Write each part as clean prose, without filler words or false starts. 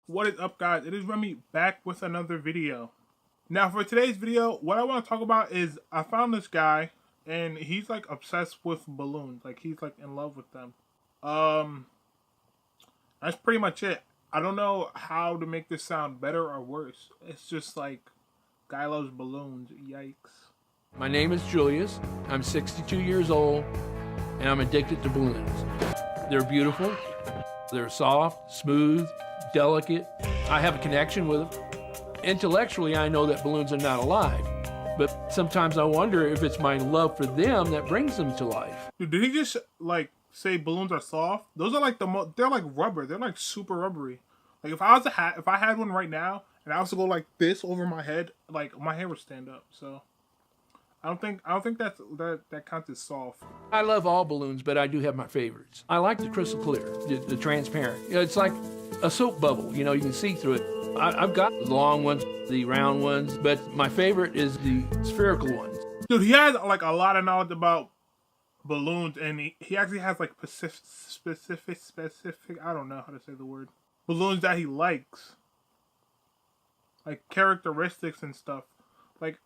What is up, guys? It is Remy back with another video. Now for today's video, what I want to talk about is I found this guy and he's like obsessed with balloons. Like he's like in love with them. Um that's pretty much it. I don't know how to make this sound better or worse. It's just like guy loves balloons. Yikes. My name is Julius. I'm 62 years old and I'm addicted to balloons. They're beautiful. They're soft, smooth, delicate. I have a connection with them. Intellectually, I know that balloons are not alive, but sometimes I wonder if it's my love for them that brings them to life. Dude, did he just like say balloons are soft? Those are like they're like rubber. They're like super rubbery. Like if I was if I had one right now and I was to go like this over my head, like my hair would stand up. So I don't think that counts as soft. I love all balloons, but I do have my favorites. I like the crystal clear, the transparent. You know, it's like a soap bubble. You know, you can see through it. I've got the long ones, the round ones, but my favorite is the spherical ones. Dude, he has like a lot of knowledge about balloons, and he actually has like specific. I don't know how to say the word. Balloons that he likes, like characteristics and stuff. Like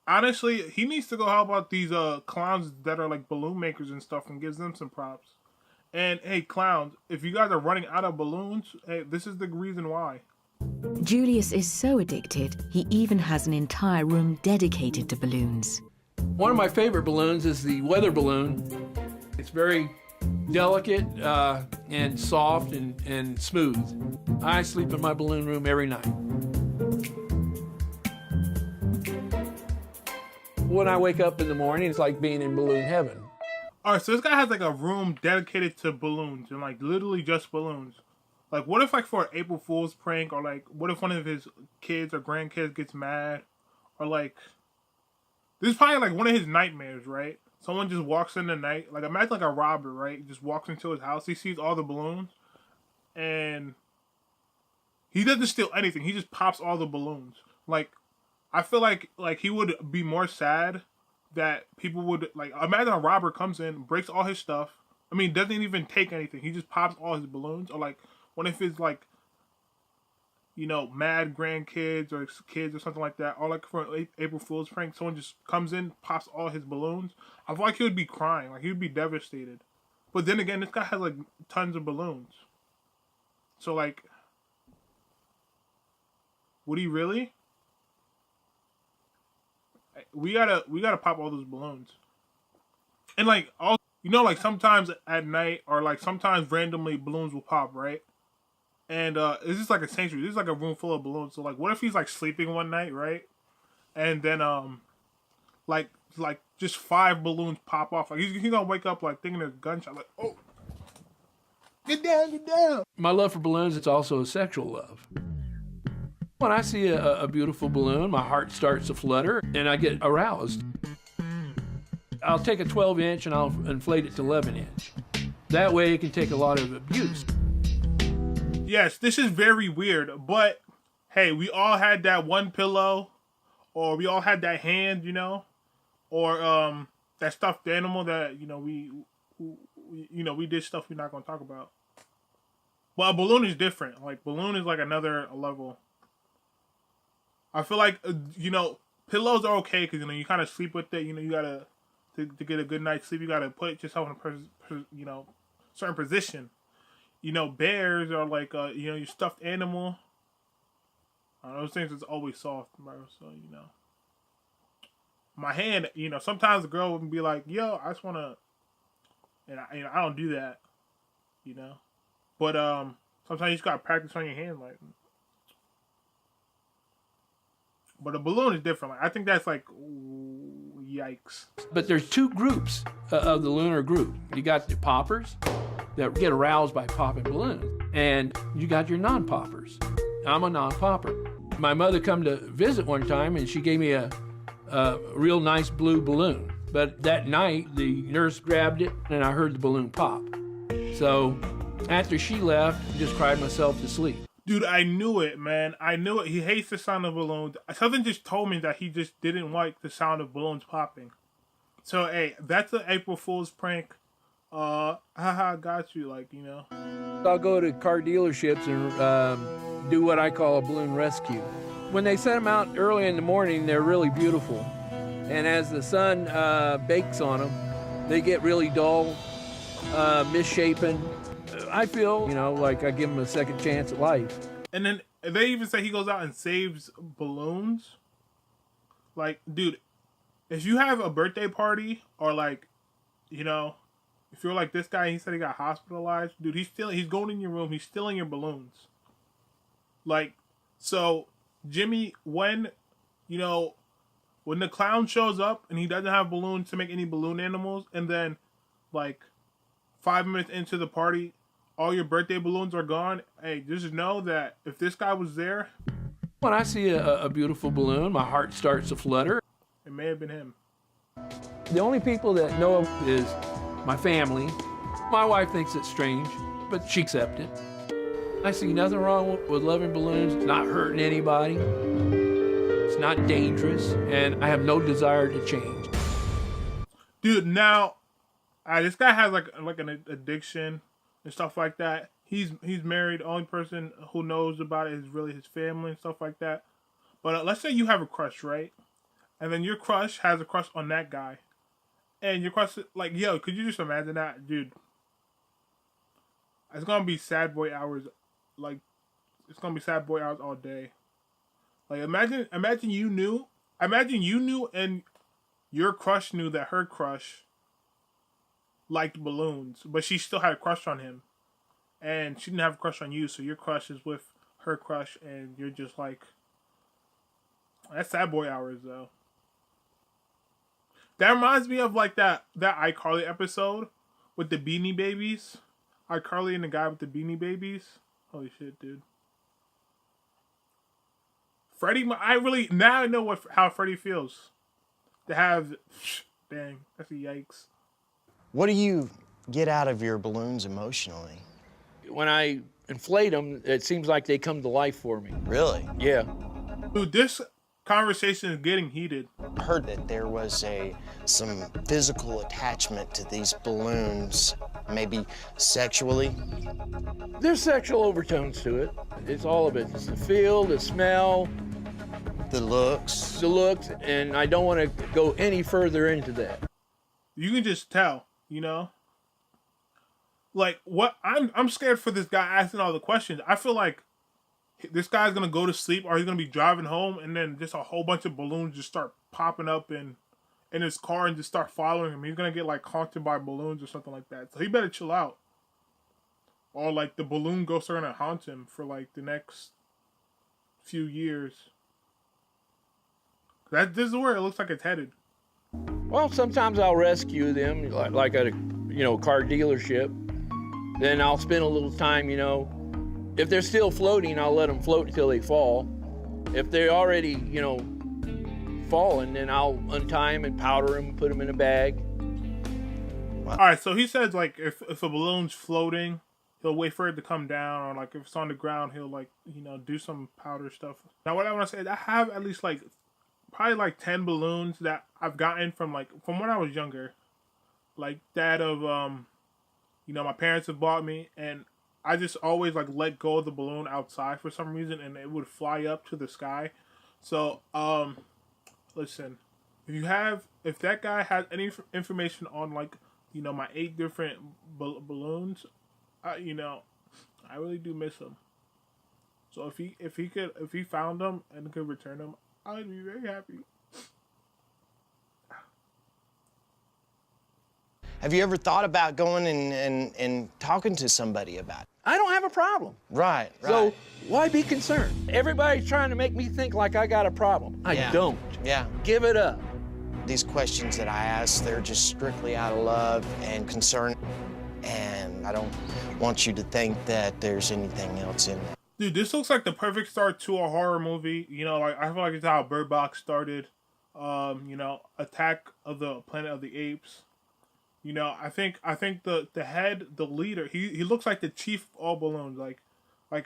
honestly, he needs to go help out these clowns that are like balloon makers and stuff, and gives them some props. And hey, clowns, if you guys are running out of balloons, hey, this is the reason why. Julius is so addicted, he even has an entire room dedicated to balloons. One of my favorite balloons is the weather balloon. It's very delicate and soft and smooth. I sleep in my balloon room every night. When I wake up in the morning, it's like being in balloon heaven. Alright, so this guy has like a room dedicated to balloons and like literally just balloons. Like what if like for an April Fool's prank, or like what if one of his kids or grandkids gets mad, or like this is probably like one of his nightmares, right? Someone just walks in the night, like imagine like a robber, right? He just walks into his house, he sees all the balloons, and he doesn't steal anything. He just pops all the balloons. Like I feel like he would be more sad that people would like imagine a robber comes in, breaks all his stuff. I mean, doesn't even take anything. He just pops all his balloons. Or like, what if it's like, you know, mad grandkids or kids or something like that, or like for an April Fool's prank, someone just comes in, pops all his balloons. I feel like he would be crying, like he would be devastated. But then again, this guy has like tons of balloons. So like, would he really? We gotta pop all those balloons. And like all you know, like sometimes at night or like sometimes randomly balloons will pop, right? And it's just like a sanctuary. This is like a room full of balloons. So like what if he's like sleeping one night, right? And then like just 5 balloons pop off. Like he's gonna wake up like thinking there's a gunshot, like, oh, get down, get down. My love for balloons, it's also a sexual love. When I see a beautiful balloon, my heart starts to flutter and I get aroused. I'll take a 12-inch and I'll inflate it to 11-inch. That way it can take a lot of abuse. Yes, this is very weird, but hey, we all had that one pillow, or we all had that hand, you know, or that stuffed animal that, you know, we did stuff we're not gonna talk about. Well, a balloon is different. Like balloon is like another level. I feel like you know, pillows are okay because you know you kind of sleep with it. You know, you gotta to get a good night's sleep. You gotta put yourself in a you know, certain position. You know, bears are like you know, your stuffed animal. Those things is always soft, bro. So you know, my hand. You know, sometimes the girl would be like, "Yo, I just wanna," and I don't do that. You know, but sometimes you just gotta practice on your hand, like. But a balloon is different. Like, I think that's like, ooh, yikes. But there's 2 groups of the lunar group. You got the poppers that get aroused by popping balloons, and you got your non-poppers. I'm a non-popper. My mother come to visit one time, and she gave me a real nice blue balloon. But that night, the nurse grabbed it, and I heard the balloon pop. So after she left, I just cried myself to sleep. Dude, I knew it, man. I knew it. He hates the sound of balloons. Something just told me that he just didn't like the sound of balloons popping. So, hey, that's an April Fool's prank. Haha, got you, like, you know. I'll go to car dealerships and do what I call a balloon rescue. When they set them out early in the morning, they're really beautiful. And as the sun bakes on them, they get really dull, misshapen. I feel, like I give them a second chance at life. And then they even say he goes out and saves balloons. Like, dude, if you have a birthday party or like, if you're like this guy, he said he got hospitalized, dude, he's going in your room, he's stealing your balloons. Like, so Jimmy, when the clown shows up and he doesn't have balloons to make any balloon animals, and then like 5 minutes into the party, all your birthday balloons are gone. Hey, just know that if this guy was there, when I see a beautiful balloon, my heart starts to flutter. It may have been him. The only people that know him is my family. My wife thinks it's strange, but she accepts it. I see nothing wrong with loving balloons. It's not hurting anybody. It's not dangerous, and I have no desire to change. Dude, now, this guy has like an addiction and stuff like that. He's married. The only person who knows about it is really his family and stuff like that. But let's say you have a crush, right? And then your crush has a crush on that guy. And your crush, like, yo, could you just imagine that? Dude, it's going to be sad boy hours. Like, it's going to be sad boy hours all day. Like, imagine you knew and your crush knew that her crush liked balloons, but she still had a crush on him. And she didn't have a crush on you, so your crush is with her crush, and you're just like, that's sad boy hours, though. That reminds me of like that iCarly episode with the Beanie Babies. iCarly and the guy with the Beanie Babies. Holy shit, dude. Freddie, now I know how Freddie feels. To have, dang, that's a yikes. What do you get out of your balloons emotionally? When I inflate them, it seems like they come to life for me. Really? Yeah. Dude, this conversation is getting heated. I heard that there was some physical attachment to these balloons, maybe sexually. There's sexual overtones to it. It's all of it. It's the feel, the smell, The looks, and I don't want to go any further into that. You can just tell, Like, what I'm scared for this guy asking all the questions. I feel like this guy's gonna go to sleep, or he's gonna be driving home, and then just a whole bunch of balloons just start popping up in his car and just start following him. He's gonna get like haunted by balloons or something like that. So he better chill out. Or like the balloon ghosts are gonna haunt him for like the next few years. This is where it looks like it's headed. Well, sometimes I'll rescue them, like at a car dealership. Then I'll spend a little time, if they're still floating, I'll let them float until they fall. If they're already, fallen, then I'll untie them and powder them, put them in a bag. All right, so he says like if a balloon's floating, he'll wait for it to come down, or like if it's on the ground, he'll like do some powder stuff. Now, what I want to say is I have at least probably like 10 balloons that I've gotten from when I was younger, like that of my parents have bought me, and I just always let go of the balloon outside for some reason, and it would fly up to the sky. So listen, if that guy has any information on my 8 different balloons, I really do miss him. So if he found them and could return them, I would be very happy. Have you ever thought about going and talking to somebody about it? I don't have a problem. Right. So why be concerned? Everybody's trying to make me think like I got a problem. I don't. Yeah. Give it up. These questions that I ask, they're just strictly out of love and concern. And I don't want you to think that there's anything else in there. Dude, this looks like the perfect start to a horror movie. I feel like it's how Bird Box started. Attack of the Planet of the Apes. I think the head, the leader, he looks like the chief of all balloons. Like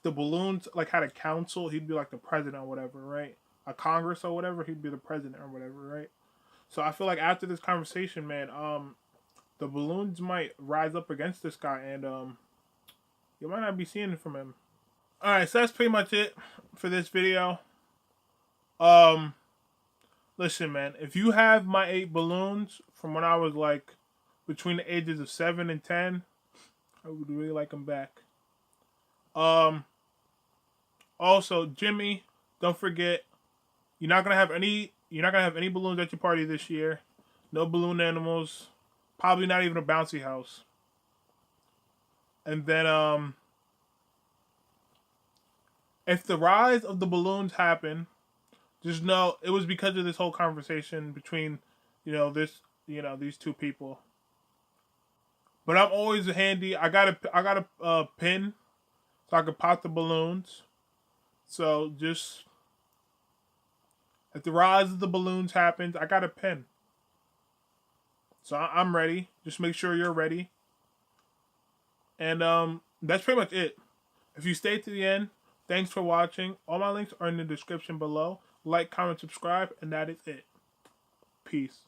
the balloons had a council, he'd be like the president or whatever, right? A Congress or whatever, he'd be the president or whatever, right? So I feel like after this conversation, man, the balloons might rise up against this guy, and you might not be seeing it from him. Alright, so that's pretty much it for this video. Listen, man, if you have my 8 balloons from when I was like between the ages of 7 and 10, I would really like them back. Also, Jimmy, don't forget, you're not gonna have any balloons at your party this year. No balloon animals. Probably not even a bouncy house. And then if the rise of the balloons happen, just know it was because of this whole conversation between, these two people. But I'm always handy. I got a pin so I can pop the balloons. So just if the rise of the balloons happens, I got a pin. So I'm ready. Just make sure you're ready. And that's pretty much it. If you stayed to the end, thanks for watching. All my links are in the description below. Like, comment, subscribe, and that is it. Peace.